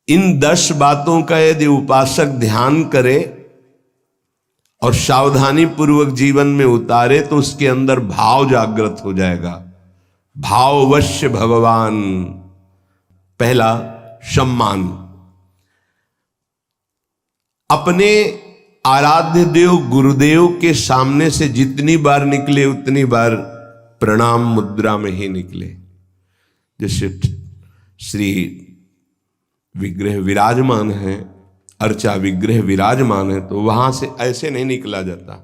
इन 10 बातों का यदि उपासक ध्यान करे और सावधानी पूर्वक जीवन में उतारे तो उसके अंदर भाव जागृत हो जाएगा। भाववश्य भगवान। पहला, सम्मान। अपने आराध्य देव गुरुदेव के सामने से जितनी बार निकले उतनी बार प्रणाम मुद्रा में ही निकले। जैसे श्री विग्रह विराजमान है, अर्चा विग्रह विराजमान है, तो वहां से ऐसे नहीं निकला जाता,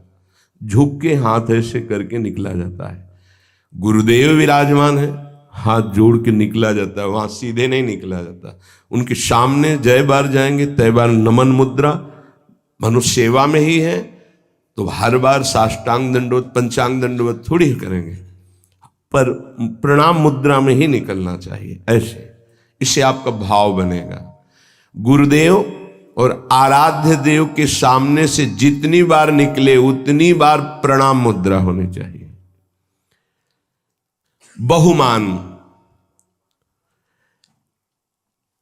झुक के हाथ ऐसे करके निकला जाता है। गुरुदेव विराजमान है, हाथ जोड़ के निकला जाता है, वहां सीधे नहीं निकला जाता। उनके सामने जय बार जाएंगे तय बार नमन मुद्रा। मनुष्य सेवा में ही है तो हर बार साष्टांग दंडवत पंचांग दंडवत थोड़ी करेंगे, पर प्रणाम मुद्रा में ही निकलना चाहिए ऐसे। इससे आपका भाव बनेगा। गुरुदेव और आराध्य देव के सामने से जितनी बार निकले उतनी बार प्रणाम मुद्रा होनी चाहिए। बहुमान।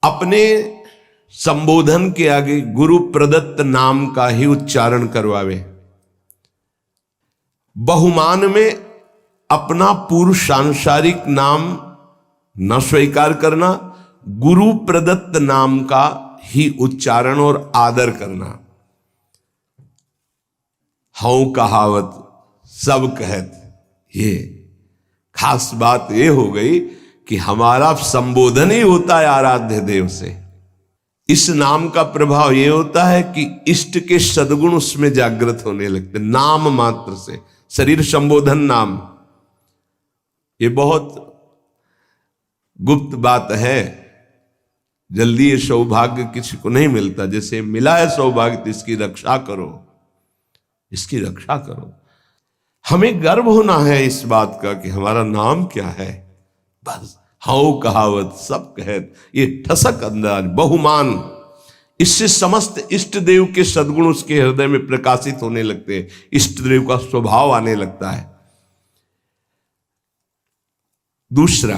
अपने संबोधन के आगे गुरु प्रदत्त नाम का ही उच्चारण करवावे। बहुमान में अपना पूर्व सांसारिक नाम न स्वीकार करना, गुरु प्रदत्त नाम का ही उच्चारण और आदर करना। हूं कहावत सब कहत, ये खास बात ये हो गई कि हमारा संबोधन ही होता है आराध्य देव से। इस नाम का प्रभाव ये होता है कि इष्ट के सद्गुण उसमें जागृत होने लगते, नाम मात्र से। शरीर संबोधन नाम, ये बहुत गुप्त बात है, जल्दी ये सौभाग्य किसी को नहीं मिलता। जैसे मिला है सौभाग्य तो इसकी रक्षा करो, इसकी रक्षा करो। हमें गर्व होना है इस बात का कि हमारा नाम क्या है। बस हाउ कहावत सब कहत, ये ठसक अंदाज बहुमान, इससे समस्त इष्ट देव के सद्गुण उसके हृदय में प्रकाशित होने लगते हैं, इष्ट देव का स्वभाव आने लगता है। दूसरा,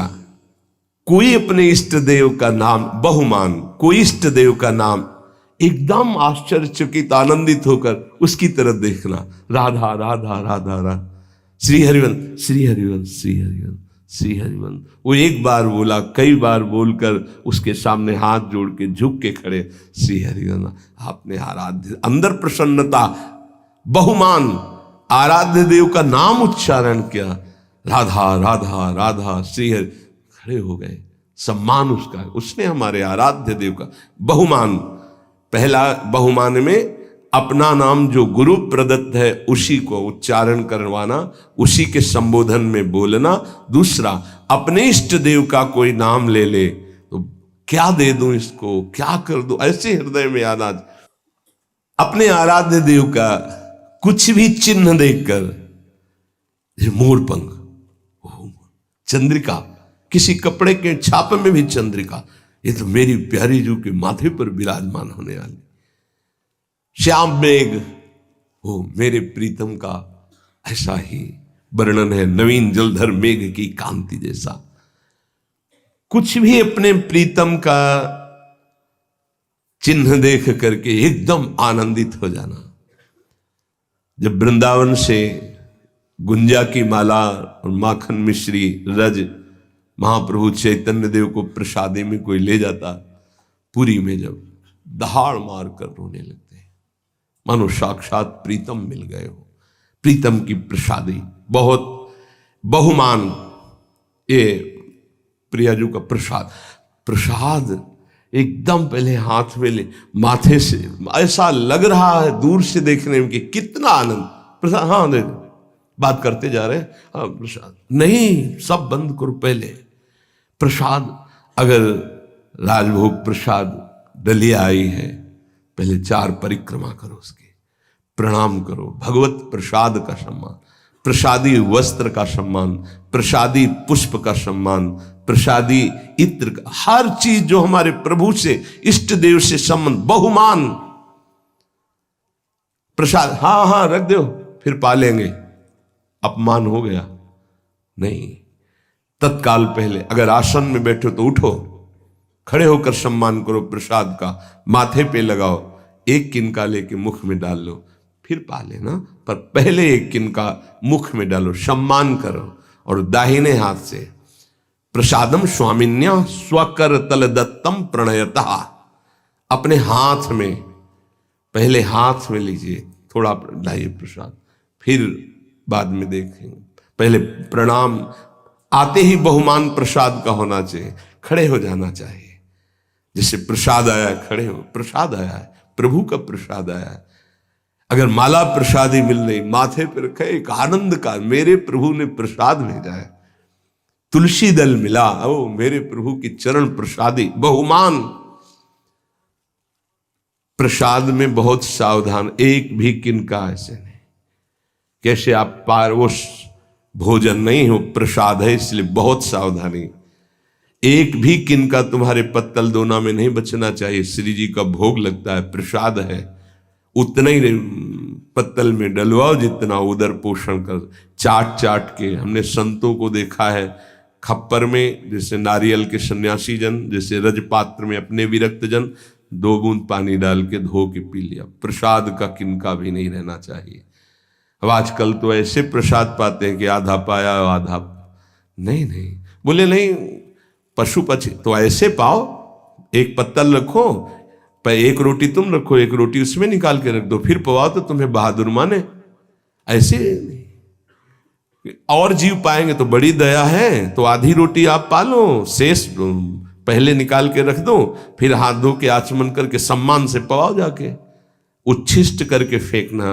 कोई अपने इष्ट देव का नाम बहुमान, कोई इष्ट देव का नाम एकदम आश्चर्यचकित आनंदित होकर उसकी तरफ देखना। राधा राधा राधा राधा, श्री हरिवंश श्री हरिवंश श्री हरिवंश श्री हरिवंश। वो एक बार बोला, कई बार बोलकर उसके सामने हाथ जोड़ के झुक के खड़े, श्री हरिवंश आपने आराध्य, अंदर प्रसन्नता। बहुमान, आराध्य देव का नाम उच्चारण किया, राधा राधा राधा श्री हरि, खड़े हो गए। सम्मान उसका, उसने हमारे आराध्य देव का बहुमान। पहला बहुमान में अपना नाम जो गुरु प्रदत्त है उसी को उच्चारण करवाना, उसी के संबोधन में बोलना। दूसरा, अपने इष्ट देव का कोई नाम ले ले तो क्या दे दूं इसको, क्या कर दूं, ऐसे हृदय में आना। अपने आराध्य देव का कुछ भी चिन्ह देखकर, मोरपंख, चंद्रिका, किसी कपड़े के छाप में भी चंद्रिका, ये तो मेरी प्यारी जू के माथे पर विराजमान होने वाली। श्याम मेघ, हो मेरे प्रीतम का ऐसा ही वर्णन है, नवीन जलधर मेघ की कांति जैसा। कुछ भी अपने प्रीतम का चिन्ह देख करके एकदम आनंदित हो जाना। जब वृंदावन से गुंजा की माला और माखन मिश्री रज महाप्रभु चैतन्य देव को प्रसादी में कोई ले जाता, पुरी में जब दहाड़ मार कर रोने लगते हैं, मानो साक्षात प्रीतम मिल गए हो। प्रीतम की प्रसादी बहुत बहुमान। ये प्रियाजू का प्रसाद, प्रसाद एकदम पहले हाथ में ले, माथे से ऐसा लग रहा है दूर से देखने में कि कितना आनंद। प्रसाद, हाँ दे, बात करते जा रहे हैं, हाँ प्रसाद नहीं, सब बंद करो पहले। प्रसाद, अगर राजभोग प्रसाद दलिया आई है, पहले 4 परिक्रमा करो, उसके प्रणाम करो। भगवत प्रसाद का सम्मान, प्रसादी वस्त्र का सम्मान, प्रसादी पुष्प का सम्मान, प्रसादी इत्र का, हर चीज जो हमारे प्रभु से इष्ट देव से संबंध। बहुमान, प्रसाद हाँ हाँ रख दो फिर पालेंगे, अपमान हो गया नहीं। तत्काल पहले अगर आसन में बैठो तो उठो, खड़े होकर सम्मान करो प्रसाद का, माथे पे लगाओ, एक किनका लेके मुख में डाल लो, फिर पा लेना, पर पहले एक किनका मुख में डालो, सम्मान करो। और दाहिने हाथ से प्रसादम स्वामिन्या स्वकर तल दत्तम प्रणयता, अपने हाथ में, पहले हाथ में लीजिए, थोड़ा लाइए प्रसाद, फिर बाद में देखेंगे। पहले प्रणाम, आते ही बहुमान प्रसाद का होना चाहिए, खड़े हो जाना चाहिए। जैसे प्रसाद आया है, खड़े हो, प्रसाद आया है, प्रभु का प्रसाद आया है। अगर माला प्रसादी मिल रही, माथे पर रखे, एक आनंद का, मेरे प्रभु ने प्रसाद भेजा है, तुलसी दल मिला, ओ मेरे प्रभु की चरण प्रसादी, बहुमान। प्रसाद में बहुत सावधान, एक भी किनका ऐसे नहीं, कैसे आप पारवश भोजन नहीं हो, प्रसाद है, इसलिए बहुत सावधानी। एक भी किनका तुम्हारे पत्तल दोना में नहीं बचना चाहिए। श्री जी का भोग लगता है, प्रसाद है, उतना ही पत्तल में डलवाओ जितना उदर पोषण कर। चाट चाट के हमने संतों को देखा है, खप्पर में जैसे नारियल के सन्यासी जन, जैसे रजपात्र में अपने विरक्त जन, 2 बूंद पानी डाल के धो के पी लिया। प्रसाद का किनका भी नहीं रहना चाहिए। अब आजकल तो ऐसे प्रसाद पाते हैं कि आधा पाया आधा नहीं, बोले नहीं, पशु पक्षी तो ऐसे पाओ, एक पत्तल रखो, पर एक रोटी तुम रखो, एक रोटी उसमें निकाल के रख दो, फिर पवाओ तो तुम्हें बहादुर माने। ऐसे नहीं, और जीव पाएंगे तो बड़ी दया है, तो आधी रोटी आप पालो, शेष पहले निकाल के रख दो, फिर हाथ धो के आचमन करके सम्मान से पवाओ जाके। उच्छिष्ट करके फेंकना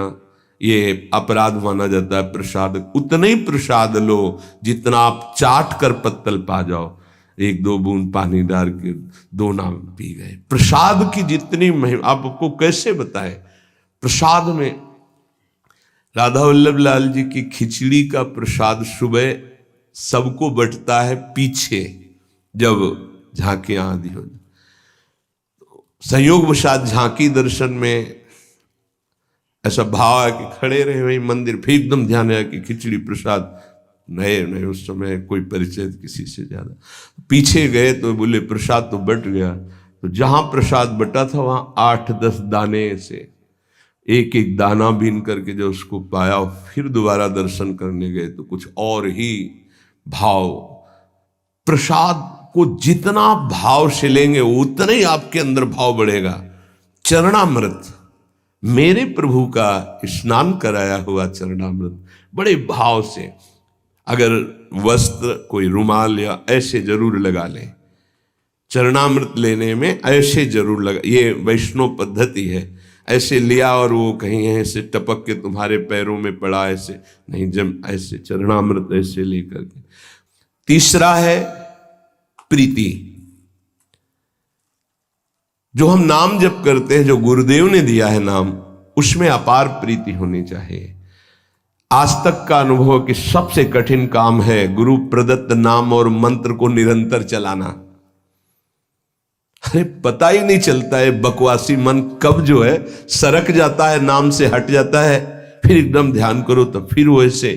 ये अपराध माना जाता है। प्रसाद उतना ही प्रसाद लो जितना आप चाट कर पत्तल पा जाओ, 1-2 बूंद पानी डाल के दोना पी गए। प्रसाद की जितनी महिमा आपको कैसे बताए। प्रसाद में राधा वल्लभ लाल जी की खिचड़ी का प्रसाद सुबह सबको बंटता है, पीछे जब झांकियां आदि हो, संयोगवशात झांकी दर्शन में ऐसा भाव है कि खड़े रहे वही मंदिर, फिर एकदम ध्यान आया कि खिचड़ी प्रसाद नए उस समय कोई परिचय किसी से ज्यादा, पीछे गए तो बोले प्रसाद तो बट गया। तो जहां प्रसाद बटा था वहां 8-10 दाने से एक एक दाना बीन करके जो उसको पाया, फिर दोबारा दर्शन करने गए तो कुछ और ही भाव। प्रसाद को जितना भाव से लेंगे उतना ही आपके अंदर भाव बढ़ेगा। चरणामृत, मेरे प्रभु का स्नान कराया हुआ चरणामृत बड़े भाव से, अगर वस्त्र कोई रुमाल या ऐसे जरूर लगा लें, चरणामृत लेने में ऐसे जरूर लगा, ये वैष्णव पद्धति है। ऐसे लिया और वो कहीं ऐसे टपक के तुम्हारे पैरों में पड़ा, ऐसे नहीं, जब ऐसे चरणामृत ऐसे लेकर के। तीसरा है प्रीति, जो हम नाम जप करते हैं, जो गुरुदेव ने दिया है नाम, उसमें अपार प्रीति होनी चाहिए। आज तक का अनुभव कि सबसे कठिन काम है गुरु प्रदत्त नाम और मंत्र को निरंतर चलाना। अरे पता ही नहीं चलता है, बकवासी मन कब जो है सरक जाता है, नाम से हट जाता है, फिर एकदम ध्यान करो तो फिर वो ऐसे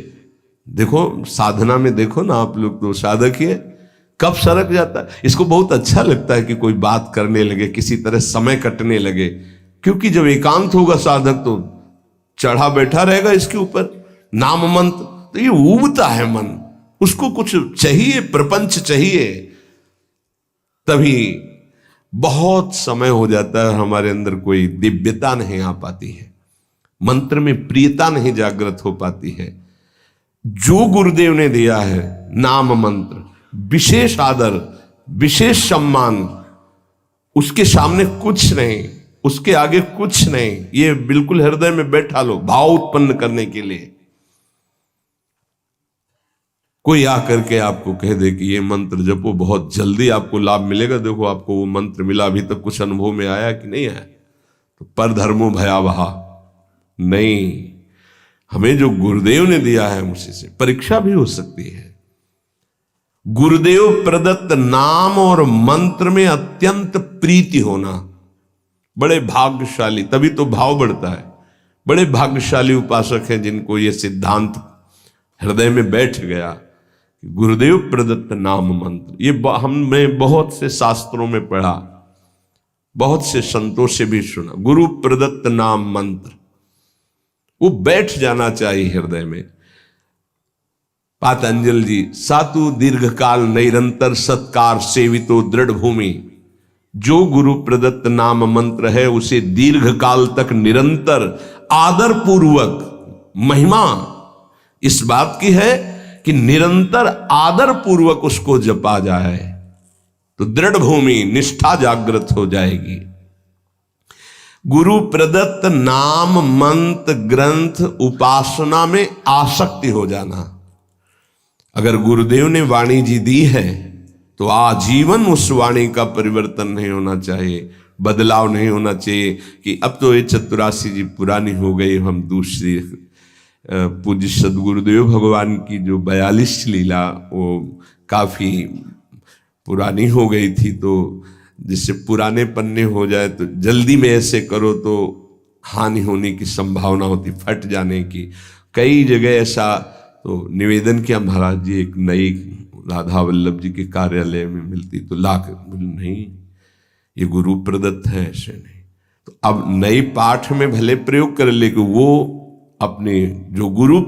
देखो, साधना में देखो ना आप लोग तो साधक ही है, कब सरक जाता है। इसको बहुत अच्छा लगता है कि कोई बात करने लगे, किसी तरह समय कटने लगे, क्योंकि जब एकांत होगा साधक तो चढ़ा बैठा रहेगा इसके ऊपर नाम मंत्र, तो ये ऊबता है मन, उसको कुछ चाहिए, प्रपंच चाहिए, तभी बहुत समय हो जाता है, हमारे अंदर कोई दिव्यता नहीं आ पाती है, मंत्र में प्रियता नहीं जागृत हो पाती है। जो गुरुदेव ने दिया है नाम मंत्र, विशेष आदर, विशेष सम्मान, उसके सामने कुछ नहीं, उसके आगे कुछ नहीं, ये बिल्कुल हृदय में बैठा लो भाव उत्पन्न करने के लिए। कोई आकर के आपको कह दे कि ये मंत्र जपो, बहुत जल्दी आपको लाभ मिलेगा, देखो आपको वो मंत्र मिला, अभी तक कुछ अनुभव में आया कि नहीं आया, तो पर धर्मो भयावहा नहीं, हमें जो गुरुदेव ने दिया है उसी से परीक्षा भी हो सकती है। गुरुदेव प्रदत्त नाम और मंत्र में अत्यंत प्रीति होना, बड़े भाग्यशाली, तभी तो भाव बढ़ता है। बड़े भाग्यशाली उपासक हैं जिनको ये सिद्धांत हृदय में बैठ गया गुरुदेव प्रदत्त नाम मंत्र, ये हमने बहुत से शास्त्रों में पढ़ा, बहुत से संतों से भी सुना। गुरु प्रदत्त नाम मंत्र वो बैठ जाना चाहिए हृदय में। पातंजल जी, सातु दीर्घकाल निरंतर सत्कार सेवितो दृढ़ भूमि, जो गुरु प्रदत्त नाम मंत्र है उसे दीर्घ काल तक निरंतर आदर पूर्वक, महिमा इस बात की है कि निरंतर आदर पूर्वक उसको जपा जाए तो दृढ़ भूमि निष्ठा जागृत हो जाएगी। गुरु प्रदत्त नाम मंत्र ग्रंथ उपासना में आसक्ति हो जाना। अगर गुरुदेव ने वाणी जी दी है तो आजीवन उस वाणी का परिवर्तन नहीं होना चाहिए, बदलाव नहीं होना चाहिए कि अब तो ये चतुरासी जी पुरानी हो गई, हम दूसरी। पूज्य सदगुरुदेव भगवान की जो 42 लीला वो काफ़ी पुरानी हो गई थी, तो जिससे पुराने पन्ने हो जाए तो जल्दी में ऐसे करो तो हानि होने की संभावना होती, फट जाने की। कई जगह ऐसा तो निवेदन किया, महाराज जी एक नई राधा वल्लभ जी के कार्यालय में मिलती तो लाख, नहीं ये गुरु प्रदत्त है, ऐसे नहीं। तो अब नई पाठ में भले प्रयोग कर ले कि वो अपने जो गुरु